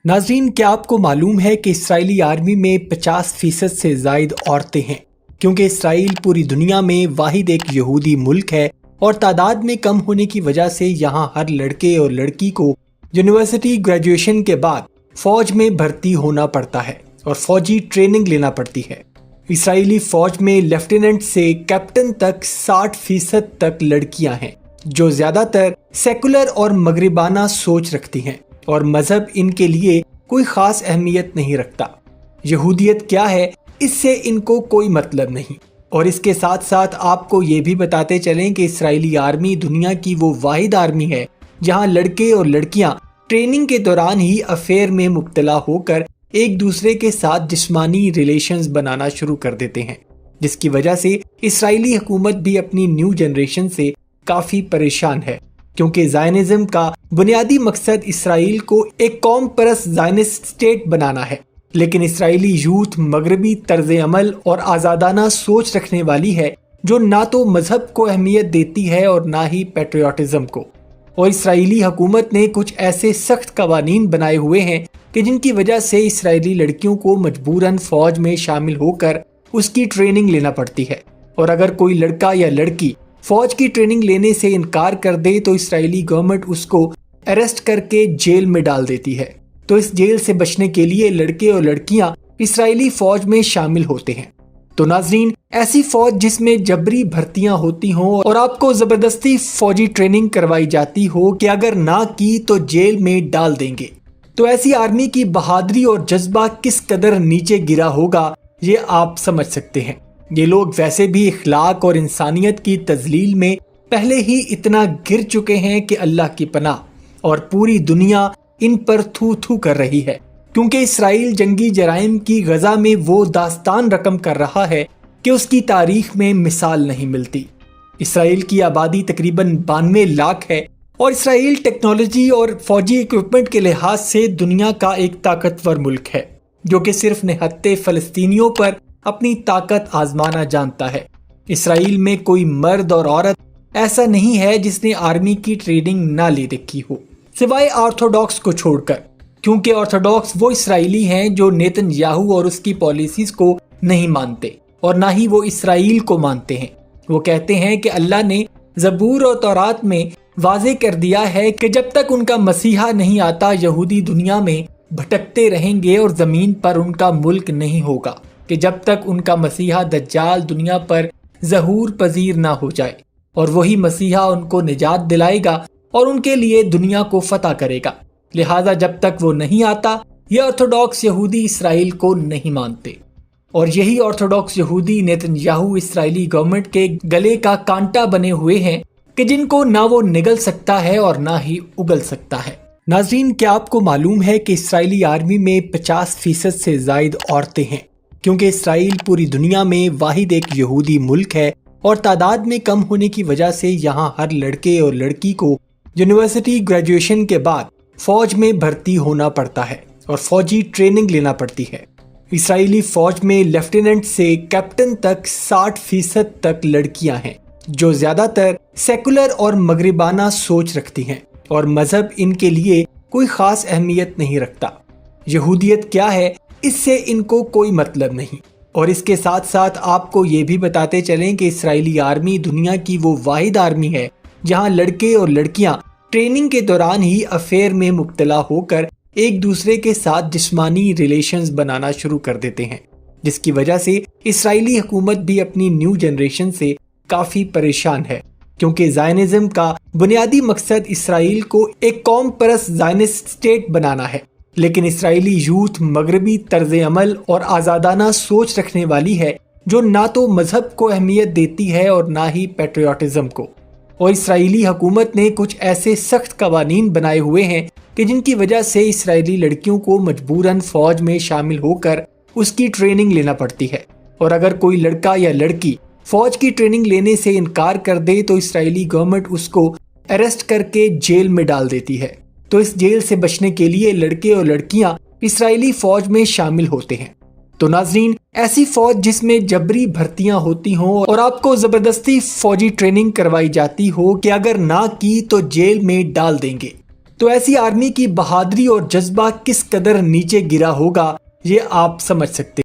नाजरीन, क्या आपको मालूम है कि इसराइली आर्मी में 50% से जायद औरतें हैं? क्योंकि इसराइल पूरी दुनिया में वाहिद एक यहूदी मुल्क है और तादाद में कम होने की वजह से यहाँ हर लड़के और लड़की को यूनिवर्सिटी ग्रेजुएशन के बाद फौज में भर्ती होना पड़ता है और फौजी ट्रेनिंग लेना पड़ती है। इसराइली फौज में लेफ्टिनेंट से कैप्टन तक 60% तक लड़कियां हैं, जो ज्यादातर सेकुलर और मगरिबाना सोच रखती हैं और मजहब इनके लिए कोई खास अहमियत नहीं रखता। यहूदियत क्या है, इससे इनको कोई मतलब नहीं। और इसके साथ साथ आपको ये भी बताते चलें कि इसराइली आर्मी दुनिया की वो वाहिद आर्मी है जहां लड़के और लड़कियां ट्रेनिंग के दौरान ही अफेयर में मुब्तला होकर एक दूसरे के साथ जिस्मानी रिलेशंस बनाना शुरू कर देते हैं, जिसकी वजह से इसराइली हुकूमत भी अपनी न्यू जनरेशन से काफी परेशान है। क्योंकि ज़ायनिज़्म का बुनियादी मकसद इसराइल को एक कौम परस्त ज़ायनिस्ट स्टेट बनाना है, लेकिन इसराइली यूथ मगरबी तर्ज अमल और आज़ादाना सोच रखने वाली है, जो ना तो मजहब को अहमियत देती है और ना ही पेट्रियाटिज्म को। और इसराइली हुकूमत ने कुछ ऐसे सख्त कवानीन बनाए हुए हैं कि जिनकी वजह से इसराइली लड़कियों को मजबूरन फौज में शामिल होकर उसकी ट्रेनिंग लेना पड़ती है। और अगर कोई लड़का या लड़की फौज की ट्रेनिंग लेने से इनकार कर दे तो इसराइली गवर्नमेंट उसको अरेस्ट करके जेल में डाल देती है। तो इस जेल से बचने के लिए लड़के और लड़कियां इसराइली फौज में शामिल होते हैं। तो नाजरीन, ऐसी फौज जिसमें जबरी भर्तियां होती हों और आपको जबरदस्ती फौजी ट्रेनिंग करवाई जाती हो कि अगर ना की तो जेल में डाल देंगे, तो ऐसी आर्मी की बहादुरी और जज्बा किस कदर नीचे गिरा होगा, ये आप समझ सकते हैं। ये लोग वैसे भी इखलाक और इंसानियत की तजलील में पहले ही इतना गिर चुके हैं कि अल्लाह की पनाह, और पूरी दुनिया इन पर थू थू कर रही है। क्योंकि इसराइल जंगी जराइम की गजा में वो दास्तान रकम कर रहा है कि उसकी तारीख में मिसाल नहीं मिलती। इसराइल की आबादी तकरीबन 92 लाख है और इसराइल टेक्नोलॉजी और फौजी इक्विपमेंट के लिहाज से दुनिया का एक ताकतवर मुल्क है, जो कि सिर्फ निहत्ते फलस्तीनियों पर अपनी ताकत आजमाना जानता है। इसराइल में कोई मर्द और औरत ऐसा नहीं है जिसने आर्मी की ट्रेनिंग ना ले रखी हो, सिवाय ऑर्थोडॉक्स को छोड़कर। क्योंकि ऑर्थोडॉक्स वो इसराइली हैं जो नेतन्याहू और उसकी पॉलिसीज को नहीं मानते और ना ही वो इसराइल को मानते हैं। वो कहते हैं कि अल्लाह ने ज़बूर और तौरात में वाज़े कर दिया है कि जब तक उनका मसीहा नहीं आता यहूदी दुनिया में भटकते रहेंगे और ज़मीन पर उनका मुल्क नहीं होगा, कि जब तक उनका मसीहा दज्जाल दुनिया पर ज़हूर पजीर ना हो जाए, और वही मसीहा उनको निजात दिलाएगा और उनके लिए दुनिया को फतह करेगा। लिहाजा जब तक वो नहीं आता, ये ऑर्थोडॉक्स यहूदी इसराइल को नहीं मानते। और यही ऑर्थोडॉक्स यहूदी नेतन्याहू इसराइली गवर्नमेंट के गले का कांटा बने हुए हैं कि जिनको ना वो निगल सकता है और ना ही उगल सकता है। नाजरीन, क्या आपको मालूम है कि इसराइली आर्मी में 50% से जायद औरतें हैं? क्योंकि इसराइल पूरी दुनिया में वाहिद एक यहूदी मुल्क है और तादाद में कम होने की वजह से यहाँ हर लड़के और लड़की को यूनिवर्सिटी ग्रेजुएशन के बाद फौज में भर्ती होना पड़ता है और फौजी ट्रेनिंग लेना पड़ती है। इसराइली फौज में लेफ्टिनेंट से कैप्टन तक 60% तक लड़कियां हैं, जो ज्यादातर सेकुलर और मगरिबाना सोच रखती हैं और मजहब इनके लिए कोई खास अहमियत नहीं रखता। यहूदियत क्या है, इससे इनको कोई मतलब नहीं। और इसके साथ साथ आपको ये भी बताते चलें कि इसराइली आर्मी दुनिया की वो वाहिद आर्मी है जहां लड़के और लड़कियां ट्रेनिंग के दौरान ही अफेयर में मुब्तला होकर एक दूसरे के साथ जिस्मानी रिलेशंस बनाना शुरू कर देते हैं, जिसकी वजह से इसराइली हुकूमत भी अपनी न्यू जनरेशन से काफी परेशान है। क्योंकि ज़ायनिज़्म का बुनियादी मकसद इसराइल को एक कौम परस्त ज़ायनिस्ट स्टेट बनाना है, लेकिन इसराइली यूथ मगरबी तर्ज अमल और आज़ादाना सोच रखने वाली है, जो ना तो मजहब को अहमियत देती है और ना ही पेट्रियाटिज्म को। और इसराइली हुकूमत ने कुछ ऐसे सख्त कवानीन बनाए हुए हैं कि जिनकी वजह से इसराइली लड़कियों को मजबूरन फौज में शामिल होकर उसकी ट्रेनिंग लेना पड़ती है। और अगर कोई लड़का या लड़की फौज की ट्रेनिंग लेने से इनकार कर दे तो इसराइली गवर्नमेंट उसको अरेस्ट करके जेल में डाल देती है। तो इस जेल से बचने के लिए लड़के और लड़कियां इसराइली फौज में शामिल होते हैं। तो नाजरीन, ऐसी फौज जिसमें जबरी भर्तियां होती हों और आपको जबरदस्ती फौजी ट्रेनिंग करवाई जाती हो कि अगर ना की तो जेल में डाल देंगे, تو ایسی آرمی کی بہادری اور جذبہ کس قدر نیچے گرا ہوگا یہ آپ سمجھ سکتے ہیں۔